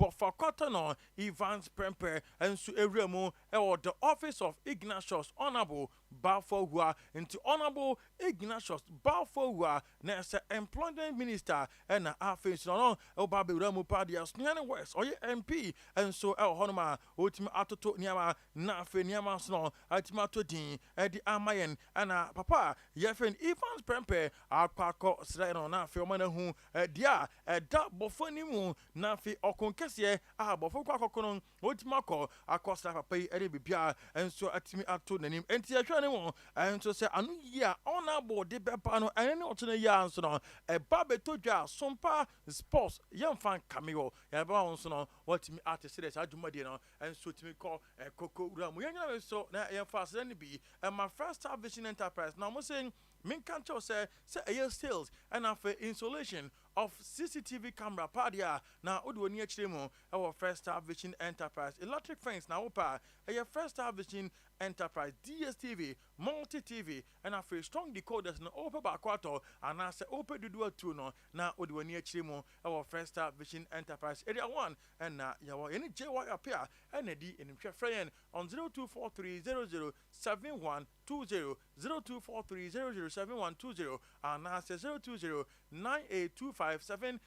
Bofa Kotono, Evans Prempe, and Su Eremo, or the office of Ignatius Honorable Balfour, into Honorable Ignatius Balfour, Nessa Employment Minister, and a face on Obabi Ramu Padia, Sunyani West, or MP, and so El Honoma, Ultima Atoto Niama, Nafe Niama Snow, Ultimato Din, Eddie Amayan, and Papa, Yefen Evans Prempe, Aquaco Sreno, Nafe Manahu, Dia, a dab bofonimu, Nafe Okonkesie, Bofo Quaconon, Ultimaco, Acosta Papa, Eddie Bibia, and so at me at to the name, and Tia and so say, Anu ya, honorable de Bepano, and any alternate yarn, so a Babe Toja, Sompa, Sports, young fan cameo, Yabon, so what me artist says, I do my dinner, and so to me call a Coco Ram. We so now I am fast than be, and my first vision enterprise. Now I'm saying, Min Cancho say a year sales and after installation of CCTV camera padia. Now, Udo near Chimo, our first vision enterprise, electric fence now, a first vision enterprise, DSTV, multi TV, and after strong decoders no open back quarter, and I say open the door to no. Now, Udo near Chimo, our first vision enterprise, area 1, and now you any JY appear, and a D in the friend on 0243007120, 0243007120, and I say 020-9825-777,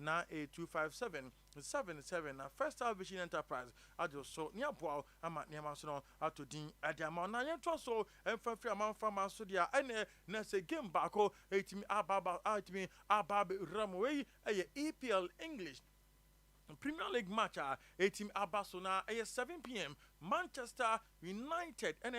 020-9825-777. First Vision Enterprise, I just saw near Bow, I'm at Niamasono, at to Dean, at the amount, I am so, and for free amount from our studio, and Nessa game back, 80 Ababa, Ababi Ramway, EPL English. Premier League match 18 Abasona 7 p.m. Manchester United and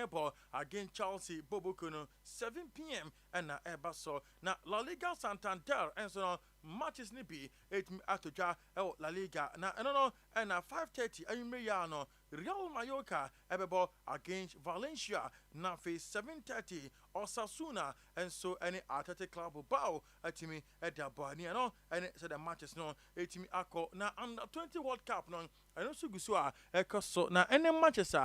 against Chelsea Bobokono 7 p.m. and Ebaso na La Liga Santander and so matches nibi 8 atoja La Liga na no and 5:30 ayumeyano Real Mallorca ebebo against Valencia na face 7:30 Osasuna and so any Athletic Club bow atimi edabani no and so the matches no etimi ako na under 20 World Cup no and also gusua ekoso na any matches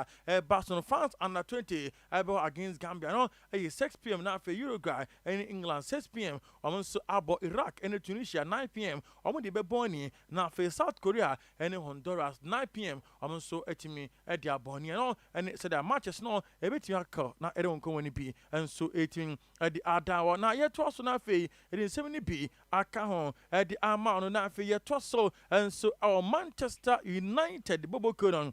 Barcelona fans under 20 ebo against Gambia no 6 p.m. na for Uruguay and England 6 p.m. also abo Iraq and Tunisia 9 p.m. omo de beboni na for South Korea and Honduras 9 p.m. also etimi ediaboni no and so the matches no ebetimi akọ na edon ko woni bi and so 18 the adawa na yet also na fe edin 70 bi aka ho the amount na fe yet also and so our Manchester United Bobo Konon.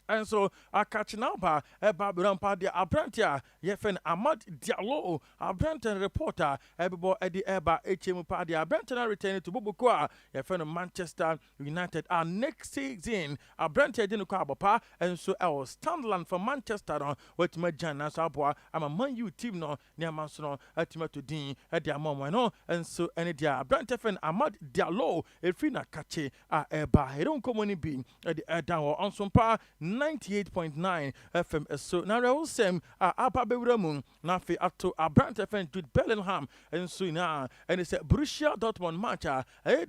And so, I catch now by a Baburampa de Abrantia, Yefen Ahmad Diallo, Abrantan reporter, everybody at the Eba HM Party, Abrantan returning to Bubukwa, Yefen Manchester United. Our next season, Abrantia didn't call Papa, and so our Standland for Manchester, what my Jana Sabwa, I'm a Man U team no, near Mansono, at Timato Dean, at the Amon, no, and so any dia Abrantefen Ahmad Diallo, a free na catche, Eba, I don't come on being at the Edan on Sompa. 98.9 FM so na rewo sem apa bewramu na fe ato Abrant FM Jude Bellingham and so na and it's Borussia Dortmund match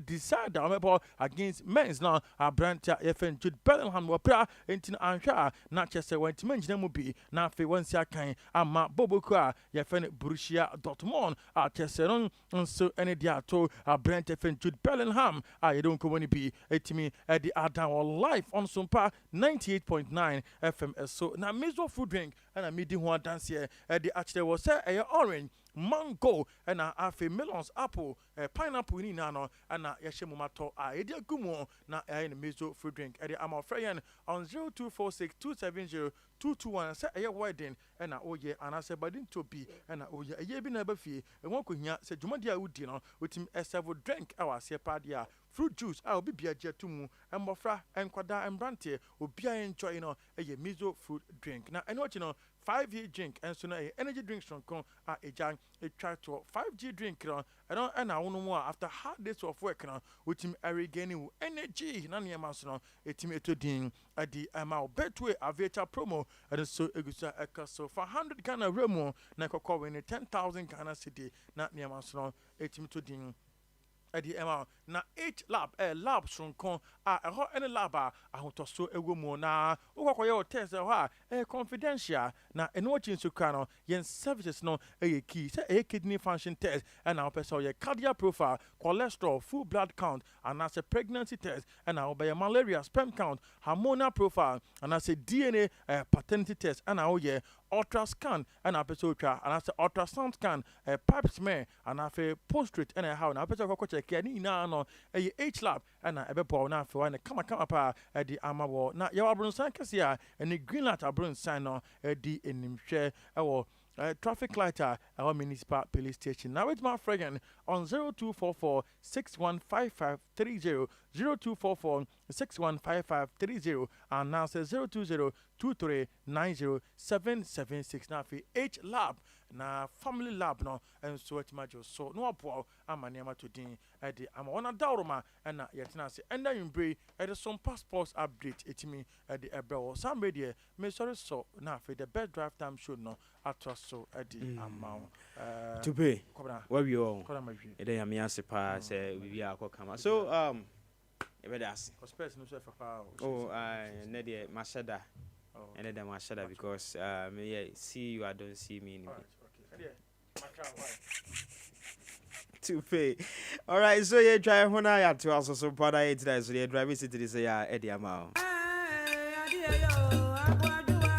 decide against men's now Abrant FM Jude Bellingham wo pra entin anhwa na chese wantima ngina mu bi na fe wansi akan ama Boboku ye fe Borussia Dortmund chese no so any dia to Abrant FM Jude Bellingham you don't come on bi etimi the adan live on Sompa 98.9 FM so na miso food drink and a midi one dance here the actually was say orange mango and a melons apple pineapple ni nano and yeshemu mato edi gumo na in miso food drink the am friend on 0246270221 say wedding and oye and I say badin to be and oye ye bi na ba fie e won ko hia say jumadi a wudi no wetim serve drink our se padia fruit juice I will be beer tumu and mofra and kwada and brante obi enjoy no a miso fruit drink now and what you know 5G drink and so energy drinks from con a jang a try to 5G drink and I want more after hard days of work now with him regaining energy nani amaso a team to ding at the amount betway aveta promo and so egusa so for 100 Ghana remo na ko win 10,000 Ghana city not near amaso a team to ding Edi ema na each lab sonkon ɛhɔ ɛne lab ahotoso ewo mu na wokɔkɔyɛ o test ɛhɔ confidential na ɛno akyi nso kra no yen services no ɛyɛ key sɛ kidney function test ɛna wopɛ sɛ ɔyɛ cardiac profile, cholesterol, full blood count and as a pregnancy test ɛna wobɛyɛ malaria sperm count, hormonal profile and as a DNA paternity test ɛna woyɛ ultrascan ɛna wopɛ sɛ otwa and as a ultrasound scan pap smear and afɛ prostate ɛna ɛha na wopɛ sɛ wokɔkɔ check ni nyinaa no ɛyɛ H lab ɛna ɛbɛbɔ na afɛ wa ne kama pa ɛde ama wɔ na yɛwɔ abronsan kɛse a ɛne green light abronsan no ɛde enimhwɛ ɛwɔ traffic light our municipal police station. Now it's my friend on 0244 615530 0244 615530 and now says 020 2390 now for H lab na family lab no and so it majo so no apo amaniama to din edi ama ona dawroma na yetina se enda yumbre edi some passports update etimi edi ebrewo somebody me sorry so na for the best drive time show no atrust so edi ama to pay where we all edi am yase pa say we akokama so ebedasi space no so fa na de mashada and then mashada because me see you I don't see me anymore. To pay. All right, so you try when I had to also so part I today so you drive it to this Eddie amount.